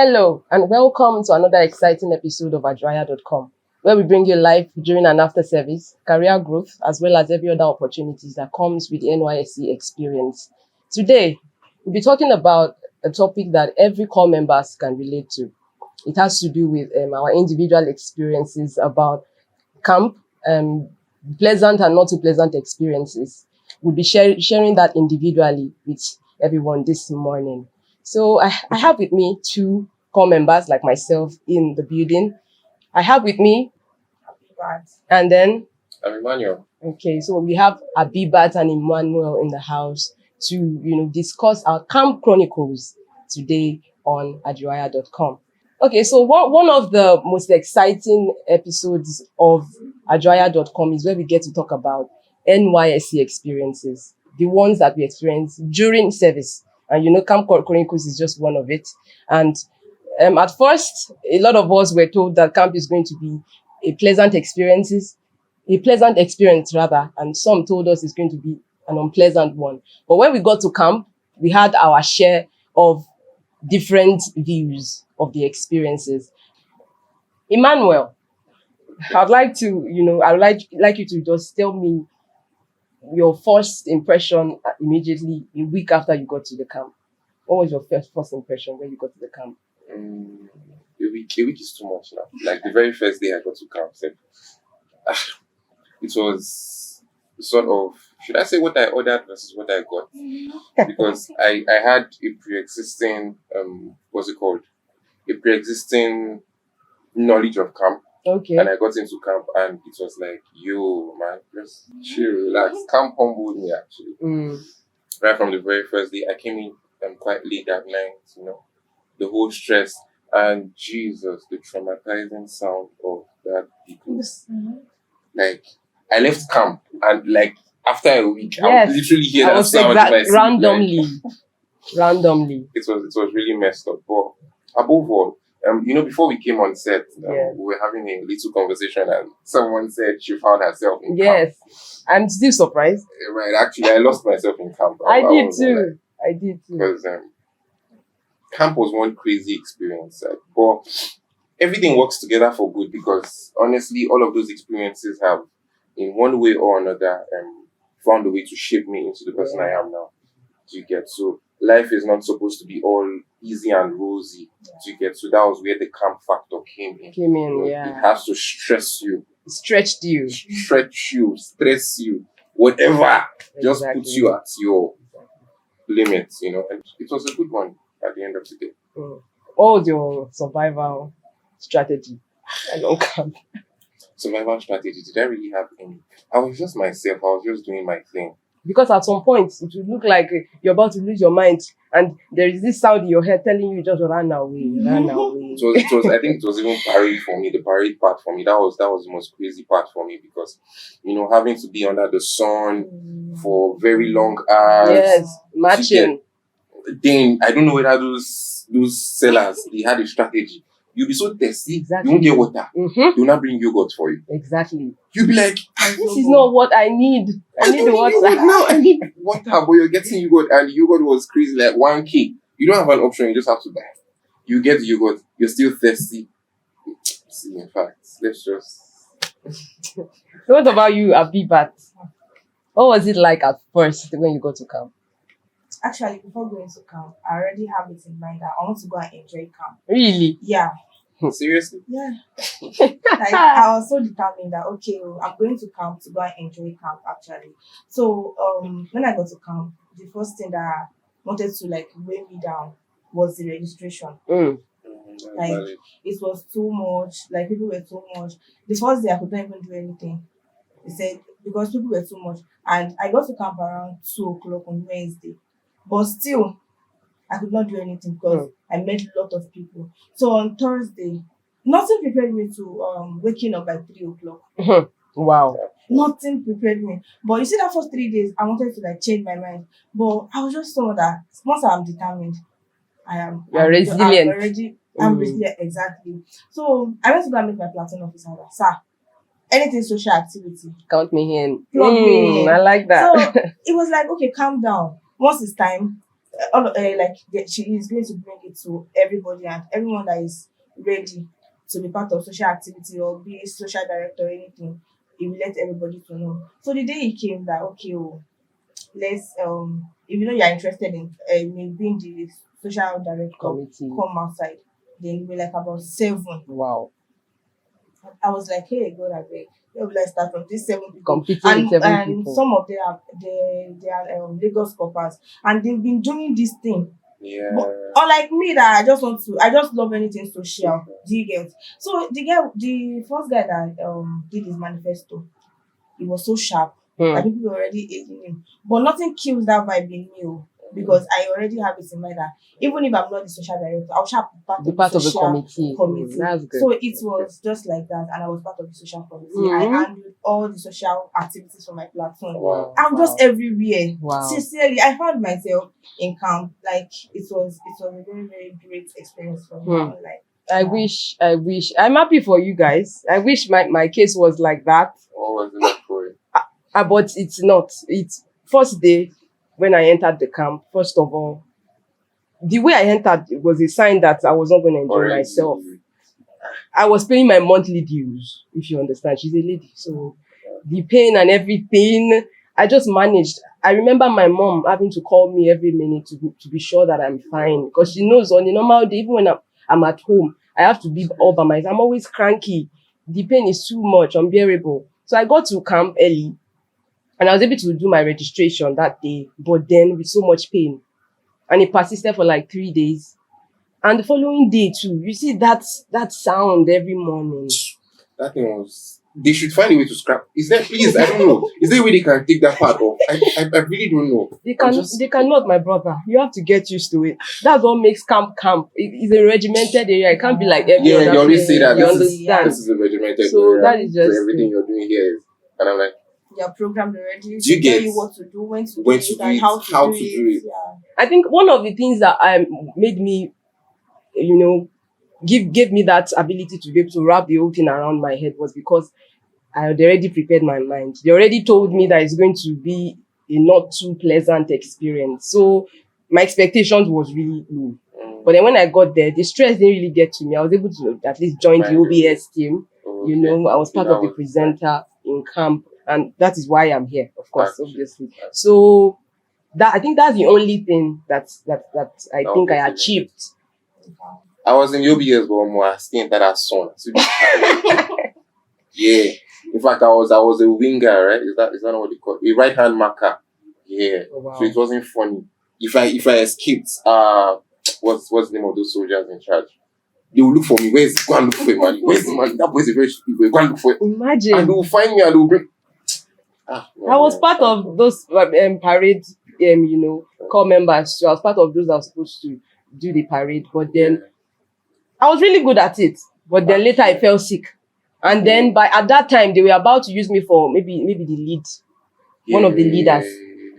Hello, and welcome to another exciting episode of Adwaya.com, where we bring you live during and after service, career growth, as well as every other opportunities that comes with the NYSC experience. Today, we'll be talking about a topic that every core members can relate to. It has to do with our individual experiences about camp, pleasant and not so pleasant experiences. We'll be sharing that individually with everyone this morning. So I have with me two core members like myself in the building. I have with me, and then I'm Emmanuel. Okay, so we have Abibat and Emmanuel in the house to discuss our camp chronicles today on Adwaya.com. Okay, so one of the most exciting episodes of Adwaya.com is where we get to talk about NYSC experiences, the ones that we experienced during service. And Camp Chronicles is just one of it. And at first, a lot of us were told that camp is going to be a pleasant experience, and some told us it's going to be an unpleasant one. But when we got to camp, we had our share of different views of the experiences. Emmanuel, I'd like you to just tell me your first impression immediately a week after you got to the camp. What was your first impression when you got to the camp? A week is too much now. Like the very first day I got to camp, it was sort of, should I say what I ordered versus what I got? Because I had a pre-existing, a pre-existing knowledge of camp. Okay. And I got into camp and it was like, yo, man, just chill, relax. Camp humbled me actually. Right from the very first day, I came in quite late that night, the whole stress and Jesus, the traumatizing sound of that people. Like, I left camp and like after a week, I would literally hear that sound in my sleep, randomly. It was really messed up. But above all, before we came on set, we were having a little conversation and someone said she found herself in camp. Yes, I'm still surprised. Right, actually, I lost myself in camp. I did too. Because camp was one crazy experience. But everything works together for good because honestly, all of those experiences have, in one way or another, found a way to shape me into the person I am now. Do you get? So life is not supposed to be all easy and rosy. Do you get? So that was where the camp factor came in. It has to stress you. Stretch you, stress you, whatever. Just put you at your limits, and it was a good one at the end of the day. What was your survival strategy? I don't camp. Survival strategy, did I really have any? I was just myself. I was just doing my thing. Because at some point, it would look like you're about to lose your mind and there is this sound in your head telling you just run away. I think it was even parade for me, the parade part for me. That was the most crazy part for me because, having to be under the sun for very long hours. Yes, matching. Then, I don't know whether those sellers, they had a strategy. You'll be so thirsty, exactly. You won't get water. They will not bring yogurt for you. Exactly. You'll be like, this is not what I need. I need the water. No, I need water, but you're getting yogurt, and the yogurt was crazy, like 1K. You don't have an option, you just have to buy. You get the yogurt, you're still thirsty. See, in fact, let's just... So what about you, Abibat? What was it like at first when you got to camp? Actually, before going to camp, I already have it in mind that I want to go and enjoy camp. Really? Yeah. Seriously? Yeah. I was so determined that, okay, I'm going to camp to go and enjoy camp, actually. So, when I got to camp, the first thing that wanted to, weigh me down was the registration. It was too much. People were too much. The first day, I could not even do anything. They said, because people were too much. And I got to camp around 2 o'clock on Wednesday. But still, I could not do anything because I met a lot of people. So on Thursday, nothing prepared me to waking up by 3 o'clock. Wow. Nothing prepared me. But you see that for 3 days, I wanted to change my mind. But I was just someone that once I'm determined, I'm resilient. I'm resilient, exactly. So I went to go and meet my platoon officer. Sir, anything social activity, count me in. Plug me in. I like that. So it was like, okay, calm down. Once it's time, she is going to bring it to everybody and everyone that is ready to be part of social activity or be a social director or anything. He will let everybody to know. So the day he came that okay, oh, let's if you know you're interested in being the social director, Committee. come outside. Then we were like about 7. Wow. I was like, hey, God, I beg. Where will I start from? These 7 people. Competing with 7 And people. some of them are they are Lagos coppers, and they've been doing this thing. Yeah. But unlike me, that I just love anything social. Do you get? So the first guy that did his manifesto, he was so sharp. Hmm. That people were already hating him. But nothing kills that vibe in me, oh, because I already have it in mind that even if I'm not the social director, I'll sharp Be part of the social committee. committee. That's good. So it was just like that, and I was part of the social committee. I Mhm. handled all the social activities for my platform. Wow. I'm just everywhere. Wow. Sincerely, I found myself in camp. Like it was a very, very great experience for me. Hmm. Like I wish. I'm happy for you guys. I wish my case was like that. What was it like for you? But it's not. It's first day when I entered the camp. First of all, the way I entered was a sign that I was not going to enjoy Already. myself. I was paying my monthly dues, if you understand. She's a lady, so the pain and everything, I just managed. I remember my mom having to call me every minute to be sure that I'm fine, because she knows on a normal day, even when I'm at home, I have to be all by myself. I'm always cranky. The pain is too much, unbearable. So I got to camp early, and I was able to do my registration that day, but then with so much pain. And it persisted for like 3 days. And the following day too, you see that sound every morning. That thing was. They should find a way to scrap. Is there, please? I don't know. Is there a way they can take that part off? I really don't know. They cannot, my brother. You have to get used to it. That's what makes camp. It's a regimented area. It can't be like every Yeah, other they always place. say that. You This is a regimented So area. that is just So everything you're doing here is, and I'm like, you're programmed already. Do you They tell get you what to do, when to do when it, to do and it, how to do it. Yeah. I think one of the things that made me, gave me that ability to be able to wrap the whole thing around my head was because I had already prepared my mind. They already told me that it's going to be a not too pleasant experience. So my expectations was really low. But then when I got there, the stress didn't really get to me. I was able to at least join the OBS team. I was part of the presenter in camp, and that is why I'm here, of course, obviously. So that I think that's the only thing that I think I achieved. I was in the OBS, but I still entered that song. Yeah. In fact, I was a winger, right? Is that not what they call it? A right hand marker. Yeah. Oh, wow. So it wasn't funny. If I escaped, what's the name of those soldiers in charge? They will look for me. Where's go and look for him, man? Where's the man? That boy's a very stupid boy. Go and look for him. Imagine. And they will find me and they will bring. I was part of those parade, corps members. So I was part of those that were supposed to do the parade, but then I was really good at it. But then later I fell sick. And then at that time they were about to use me for maybe the lead, one of the leaders.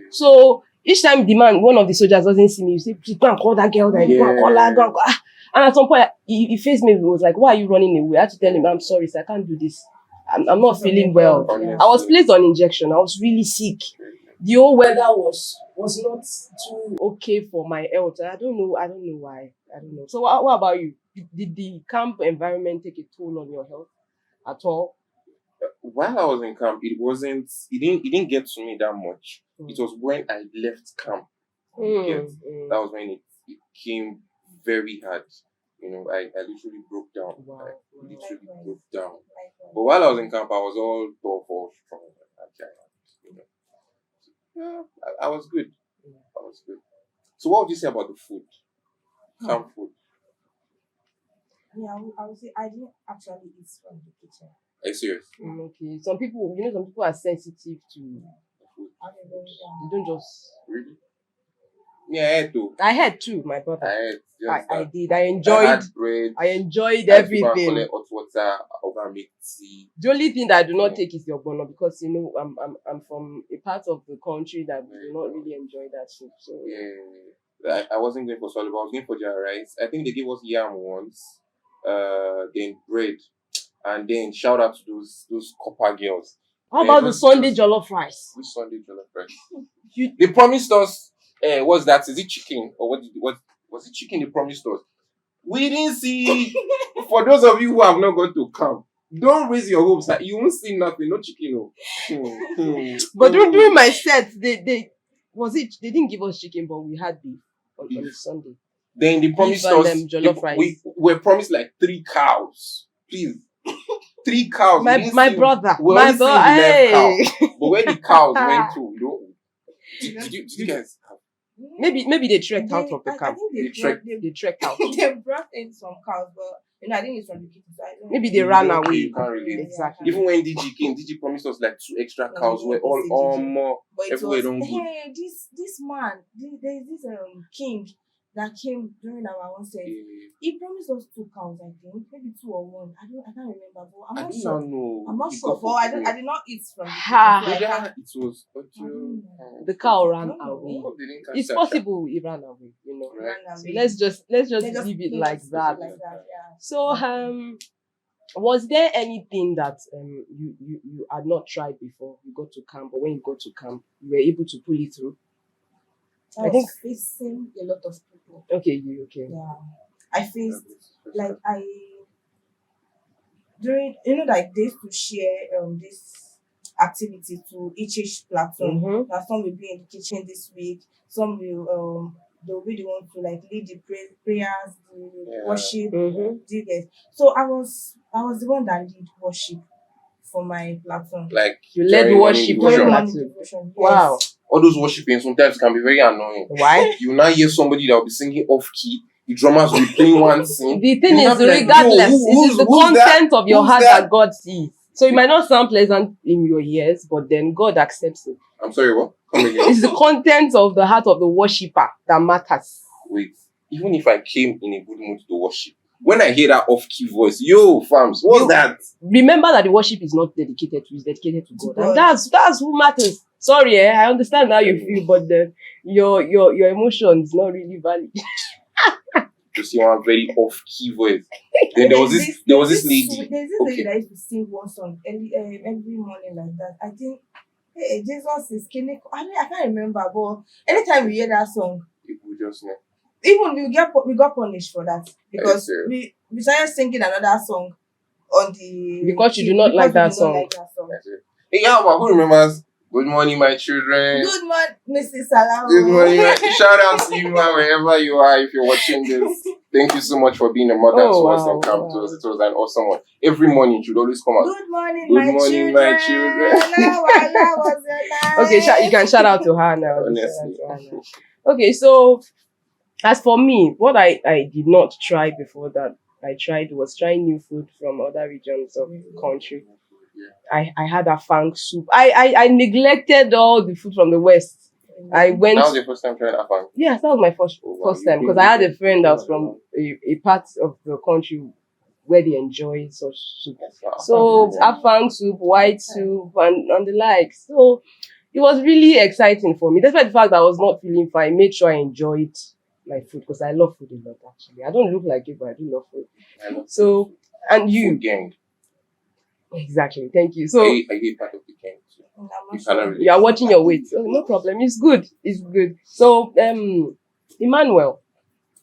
So each time one of the soldiers doesn't see me, you say, please go and call that girl, go and call her, go and call her. And at some point he faced me, he was like, why are you running away? I had to tell him, I'm sorry, sir, I can't do this. I'm not feeling well. I was placed on injection. I was really sick. The whole weather was not too okay for my health. I don't know why. I don't know. So what about you? Did the camp environment take a toll on your health at all? While I was in camp, it didn't get to me that much. It was when I left camp. That was when it became very hard. I literally broke down. Wow. I literally broke down. But while I was in camp, I was all strong. Yeah, I was good. I was good. So what would you say about the food? Camp food. Yeah, I would say I didn't actually eat from the kitchen. Are you serious? Okay. Some people are sensitive to food. They don't just. Really? Yeah, I had to. I had too, my brother. I did. I had bread. I enjoyed everything. I hot water, over make tea. The only thing that I do not take is the ogbono, because I'm from a part of the country that do not really enjoy that soup. So yeah, I wasn't going for solid, I was going for their rice. I think they gave us yam once, then bread, and then shout out to those copper girls. How about the Sunday jollof rice? Which Sunday jollof rice? They promised us what's that? Is it chicken or what was it? Chicken they promised us. We didn't see. For those of you who have not gone to camp, don't raise your hopes that you won't see nothing. No chicken, no. But during my set, they didn't give us chicken, but we had beef on a Sunday. Then they promised Beef and, us. jollof rice. We were promised like 3 cows. Please. 3 cows. My brother. We only seen the left cow. But where the cows went to, did you guys have? Maybe they trekked out of the I camp. think They trekked out. they brought in some cows, but I think it's from the kitchen. So I don't Maybe they ran Okay, away. you can't relate. Exactly. Even when DG came, DG promised us like 2 extra cows. We're all more. But it Everywhere was, don't go. hey, this man, there's this king that came during our one set. He promised us 2 cows, I think, maybe 2 or 1. I can't remember, but I'm I not do sure. not know. I'm not It sure. got But for I did not eat from the Ha. kitchen. So I Whether can't- it was The cow ran I don't away. know. They didn't catch It's that possible he ran away, Right. So let's just leave it like that. Yeah. So was there anything that you had not tried before you got to camp, or when you got to camp you were able to pull it through? I think- was facing a lot of people. Okay. Yeah. I faced like during like they used to share this activity to each platoon. Mhm. Now some will be in the kitchen this week, some will they'll be the one to like lead the prayers, the Yeah. worship, Mhm. do you get? So I was the one that lead worship for my platoon. Like You led during worship morning for your devotion. Morning platoon. devotion, yes. Wow. All those worshiping sometimes can be very annoying. Why? You now hear somebody that will be singing off key. The drummers will be playing one scene. The thing You is, now be like, regardless, yo, it is the who's that? content of your Who's heart that? that God sees. So it might not sound pleasant in your ears, but then God accepts it. I'm sorry, what? Come again. It's the content of the heart of the worshipper that matters. Wait. Even if I came in a good mood to worship, when I hear that off-key voice, yo, fams, what's that? Remember that the worship is not dedicated to you, it's dedicated to God. God. And that's who matters. Sorry, I understand how you feel, but then your emotions not really valid. To see one very off-key voice. Then there was this lady. There's this lady that used to sing one song every morning like that. I think, hey, Jesus is killing. I can't remember, but anytime we hear that song, People just know. even we got punished for that because we started singing another song on the Because you do not like that song. That's it. Hey, yeah, but who remembers? Good morning, my children. Good morning, Mrs. Salam. Good morning. Shout out to you, man, wherever you are, if you're watching this. Thank you so much for being a mother to us and camp to us. It was an awesome one. Every morning, you should always come out. Good morning, Good my morning, children. my children. How was your night? Okay, you can shout out to her now. Honestly. Okay, so as for me, what I did not try before that I tried was trying new food from other regions of the country. I had a fang soup. I neglected all the food from the West. I went. That was your first time trying afang? Yes, that was my first time because I had a friend that was from a part of the country where they enjoy such soup. So afang soup, white soup, and the like. So it was really exciting for me. Despite the fact that I was not feeling fine, I made sure I enjoyed my food because I love food a lot. Actually, I don't look like it, but I do love food. So and you, Food gang. exactly. Thank you. So Are you part of the gang too? You cannot really. you are watching your weight. Oh, no problem. It's good. It's good. So, Emmanuel,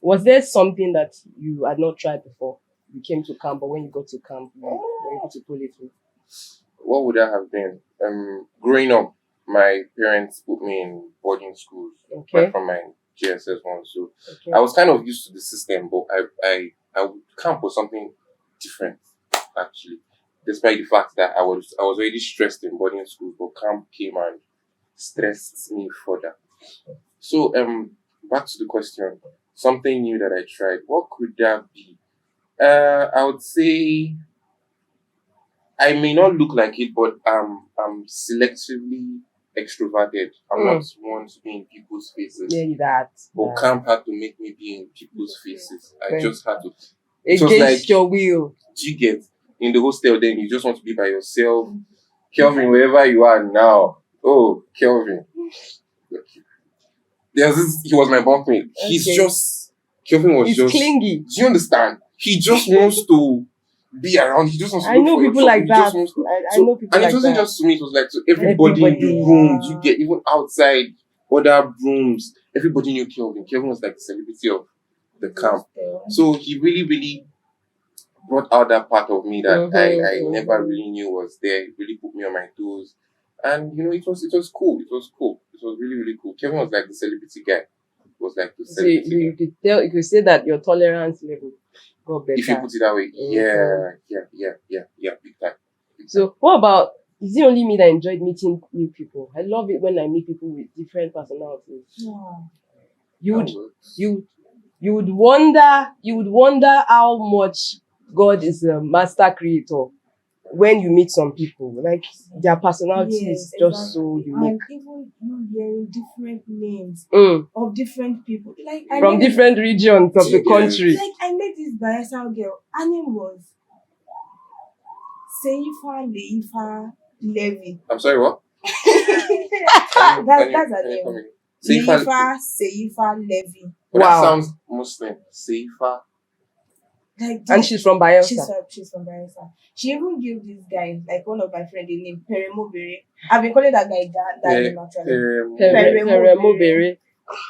was there something that you had not tried before? You came to camp, but when you got to camp, you were able to pull it through. What would that have been? Growing up, my parents put me in boarding schools Okay. right from my GSS one. So Okay. I was kind of used to the system, but I camp was something different actually. Despite the fact that I was already stressed in boarding school, but camp came and stressed me further. So back to the question. Something new that I tried. What could that be? I would say I may not look like it, but I'm selectively extroverted. I'm not one to be in people's faces. Yeah, that. But camp had to make me be in people's faces. I Right. just had to. It was Against like- your will. Do you get in the hostel? Then you just want to be by yourself. Kelvin, wherever you are now. Oh, Kelvin. There's this. He was my bunkmate. He's Okay. just. Kelvin was It's just. clingy. Do you understand? He just wants to be around. He just wants to I look know for people yourself. like He that. just wants to- I So- know people and like it wasn't that. just to me, it was like to everybody in the Everybody. room. You get even outside other rooms. everybody knew Kelvin. Kelvin was like the celebrity of the camp. So he really, really brought out that part of me that I never really knew was there. It really put me on my toes. And you know, it was cool. It was cool. It was really, really cool. Kevin was like the celebrity guy. It was like the So you could tell, you could say that your tolerance level got better. If you put it that way, yeah, big time. So what about, is it only me that enjoyed meeting new people? I love it when I meet people with different personalities. Yeah. You would wonder how much God is a master creator when you meet some people. Like their personality is just so unique. And even you hearing different names Mm. of different people. Like From different regions of the country. Like I met this Bayelsa girl. Her name was Seifa Levy. I'm sorry, what? That's her name. Seifa Levy. Well, that sounds Muslim. Seifa. Like and she's from Bayelsa. She's from Bayelsa. She even gave this guy, like one of my friends, the name Peremobere. I've been calling that guy that name actually. Peremobere.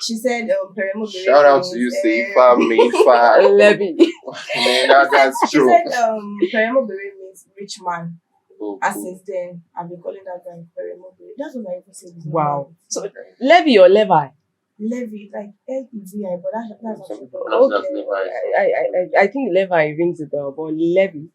She said Peremobere. Shout out to you, Seifa, Meifa, Levy. Man, that's true. She said Peremobere means rich man. Oh, And cool. since then, I've been calling that guy Peremobere. That's what I even said. Wow. So Levy or Levi? Levy, like Levi, but that's Some actually people pronounce it as Levi. I think Levi rings a bell, but Levy.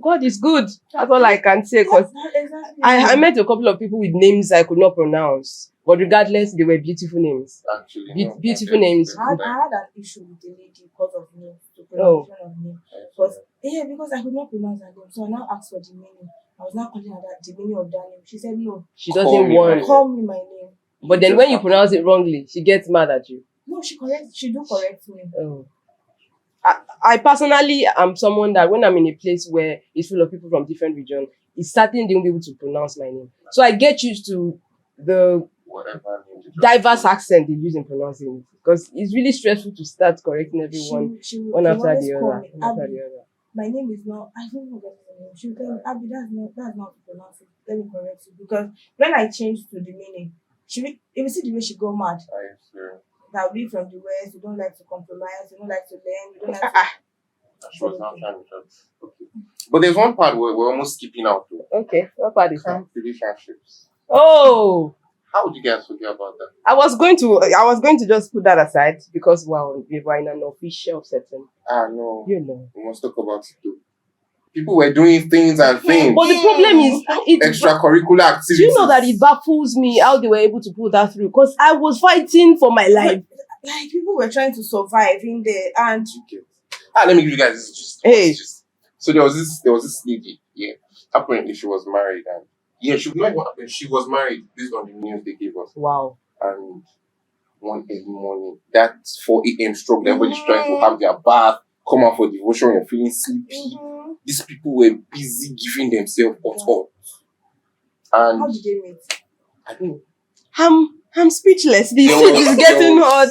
God is good. That's all I can say. Because exactly. I met a couple of people with names I could not pronounce, but regardless, they were beautiful names. Actually, no, Beautiful names. I had an issue with the lady because of me, the pronunciation of name. But because I could not pronounce her name, so I now asked for the meaning. I was now calling her the meaning of that name. She said no. She doesn't want. Call me my name. But then when you pronounce it wrongly, she gets mad at you. No, she do correct me. Oh. I personally am someone that when I'm in a place where it's full of people from different regions, it's certain they won't be able to pronounce my name. So I get used to the diverse accent they use in pronouncing it. Because it's really stressful to start correcting everyone one after the other. My name is not, I don't know what her name. She will tell me, Abby, that's not to pronounce it. Let me correct you. Because when I changed to the meaning, if you see the way she got mad. That we from the West, we don't like to compromise, we don't like to learn, we don't like to... But there's one part where we're almost skipping out. Okay, what part is that? Relationships. Oh! How would you guys forget about that? I was going to just put that aside because we were in an official setting. No. You know. We must talk about it too. People were doing things and things. But the problem is extracurricular activities. Do you know that it baffles me how they were able to pull that through? Because I was fighting for my life. Like people were trying to survive in there, and let me give you guys this gist. So there was this lady, apparently she was married, and she was married based on the news they gave us. Wow. And one early morning, that 4 a.m. stroke, everybody's trying to have their bath, come out for devotion, you're feeling sleepy. These people were busy giving themselves hot. And how did they meet? I don't know. I'm speechless. The seat is getting hot.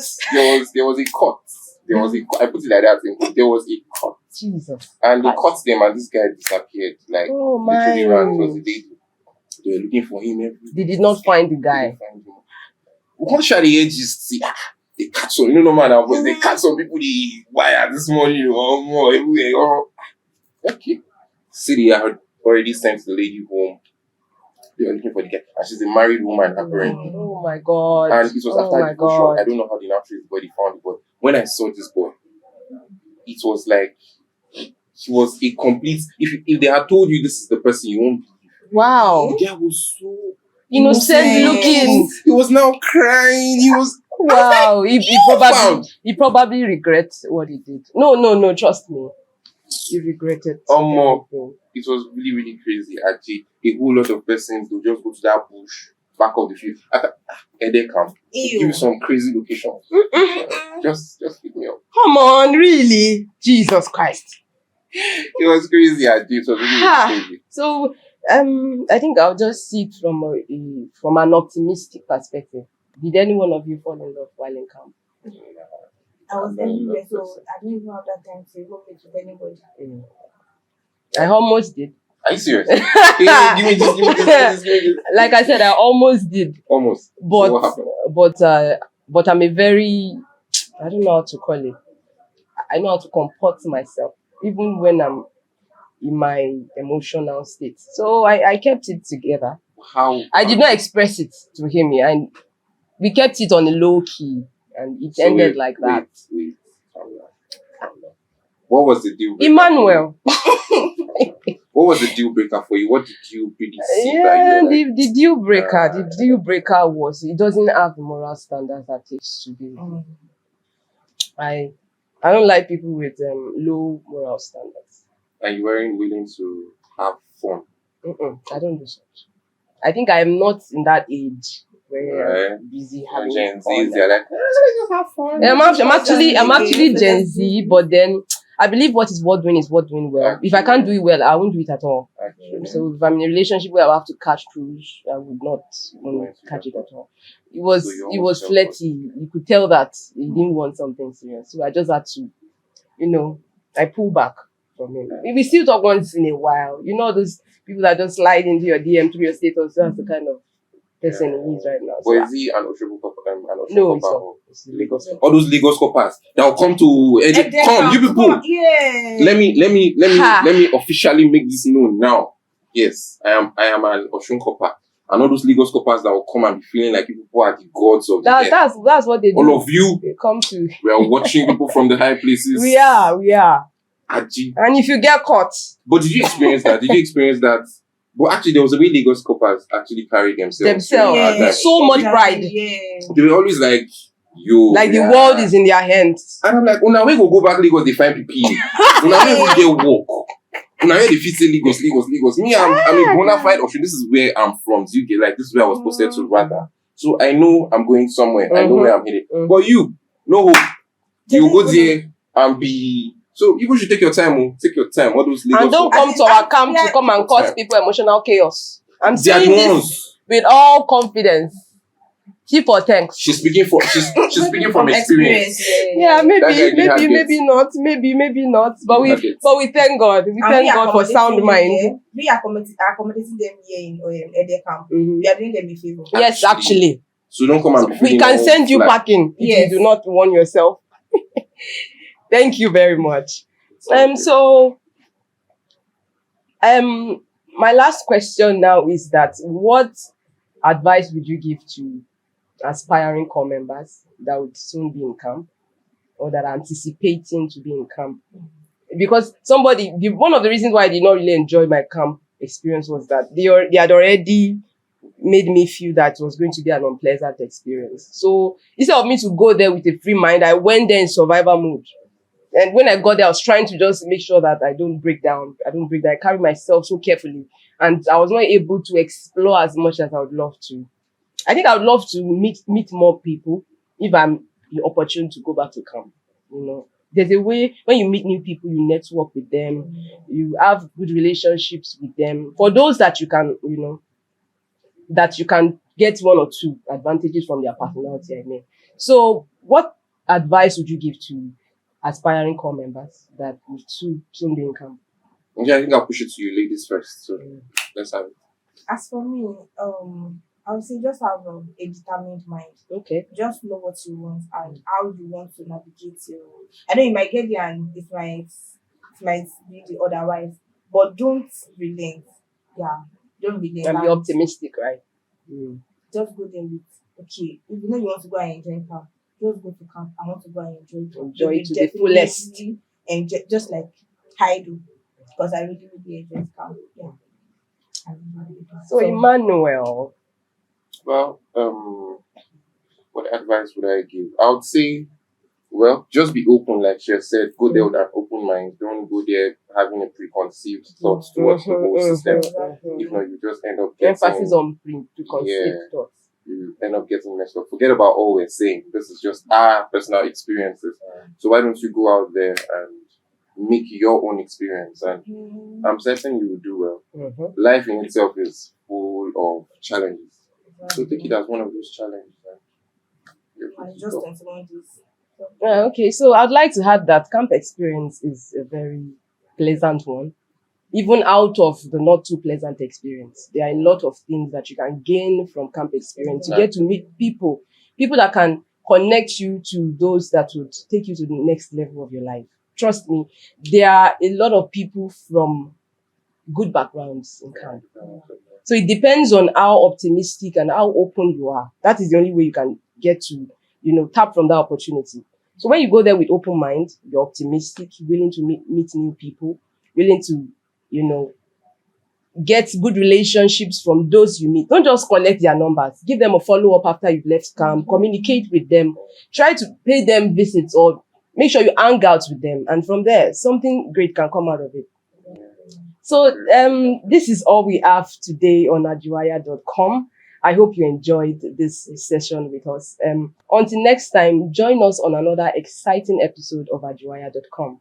There was a cut. I put it like that. There was a cut. Jesus. And they cut them, and this guy disappeared. Like, literally ran towards the lady. They were looking for him. They did not find the guy. We can't share the edges. See, they catch some. No matter what, they catch some people. They wire this morning or more everywhere. Okay. See, they had already sent the lady home. They were looking for the guy. And she's a married woman, apparently. Oh my God. And it was after the devotion. I don't know how the natural body found it, but when I saw this boy, it was like he was a complete. If they had told you this is the person, you won't believe. Wow. The guy was so innocent looking. He was now crying. He was wow. He probably regrets what he did. No. Trust me. He regretted. It was really, really crazy. Actually, a whole lot of persons will just go to that bush back of the field. And they come. Give you some crazy locations. Just hit me up. Come on, really? Jesus Christ. It was crazy. Actually, it was really crazy. So, I think I'll just see it from an optimistic perspective. Did any one of you fall in love while in camp? I was everywhere, so I didn't even have that time to go meet with anybody. I almost did. Are you serious? Give me this. Like I said, I almost did. Almost. But but I'm a very, I don't know how to call it. I know how to comport myself, even when I'm in my emotional state. So I kept it together. How? I did not express it to him, and we kept it on a low key, and it ended like that. Wait. Calm down. What was the deal breaker? Emmanuel. What was the deal breaker for you? What did you really see? Yeah, the deal breaker was it doesn't have the moral standards that it should be. I don't like people with low moral standards. And you weren't willing to have fun. I don't do such. I think I am not in that age where I'm busy having Gen fun. Zs, they're like, let's just have fun. I'm actually Gen Z, but then I believe what is worth doing is worth doing well. If I can't do it well, I won't do it at all. Actually. So if I'm in a relationship where I have to catch cruise, I would not catch it at all. It was flirty. You could tell that he didn't want something serious. So I just had to, I pull back from him. We still talk once in a while. You know those people that just slide into your DM through your status. That's the kind of person he is right now. But is he an Oshobu couple? No, it's Lagos. All those Lagos coppers that will come to come, you people. Yeah. Let me officially make this known now. Yes, I am an Oshun copper. And all those Lagos coppers that will come and be feeling like people are the gods of the earth. That's what they do. All of you, they come to. We are watching people from the high places. We are. Aji. And if you get caught. But did you experience that? But actually, there was a way Lagos coppers actually carried themselves. Yeah. So much pride. Yeah. They were always like, the world is in their hands. And I'm like, una we go back Lagos, they find PPE. Una we go get work. Una we they fit say Lagos. Me, I'm a bona fide Oshun. This is where I'm from. So you get like, this is where I was posted to rather. So I know I'm going somewhere. I know where I'm headed. But you, no hope. You go there and be. So people should take your time. Take your time. All those Lagos and don't come to our camp to come and cause people emotional chaos. I'm saying this with all confidence. Keep for thanks. She's speaking from experience. Yeah, maybe not. But we thank God. We thank God for sound mind. We are accommodating them here in Ede camp. We are doing them a favor. Yes, actually. So don't come and we can send you packing if you do not warn yourself. Thank you very much. My last question now is that what advice would you give to aspiring corps members that would soon be in camp or that are anticipating to be in camp? Because one of the reasons why I did not really enjoy my camp experience was that they had already made me feel that it was going to be an unpleasant experience. So instead of me to go there with a free mind, I went there in survival mode. And when I got there, I was trying to just make sure that I don't break down. I carry myself so carefully. And I was not able to explore as much as I would love to. I think I would love to meet more people if I'm opportune to go back to camp. There's a way when you meet new people, you network with them, you have good relationships with them. For those that you can, that you can get one or two advantages from their personality, I mean. So what advice would you give to aspiring corps members that will soon be in camp? Yeah, I think I'll push it to you ladies first. So let's have it. As for me, I would say just have a determined mind. Okay. Just know what you want and how you want to navigate your. I know you might get there and it might be the otherwise, but don't relent. Yeah, don't relent. And be optimistic, right? Just go there with okay. If you know you want to go and enjoy camp, just go to camp. I want to go and enjoy it to the fullest. And just like I do, because I really enjoy camp. Yeah. So Emmanuel. Well, what advice would I give? I would say, well, just be open, like she said. Go there with an open mind. Don't go there having a preconceived thoughts towards the whole system. If not, you just end up getting emphasis on preconceived thoughts. You end up getting messed up. Forget about all we're saying. This is just our personal experiences. So why don't you go out there and make your own experience? And I'm certain you will do well. Life in itself is full of challenges. So take it as one of those challenges. Okay, so I'd like to add that camp experience is a very pleasant one. Even out of the not too pleasant experience, there are a lot of things that you can gain from camp experience. You get to meet people people that can connect you to those that would take you to the next level of your life. Trust me, there are a lot of people from good backgrounds in camp. So it depends on how optimistic and how open you are. That is the only way you can get to, tap from that opportunity. So when you go there with open mind, you're optimistic, willing to meet new people, willing to, get good relationships from those you meet. Don't just collect their numbers. Give them a follow-up after you've left camp. Communicate with them. Try to pay them visits or make sure you hang out with them. And from there, something great can come out of it. So this is all we have today on adwaya.com. I hope you enjoyed this session with us. Until next time, join us on another exciting episode of adwaya.com.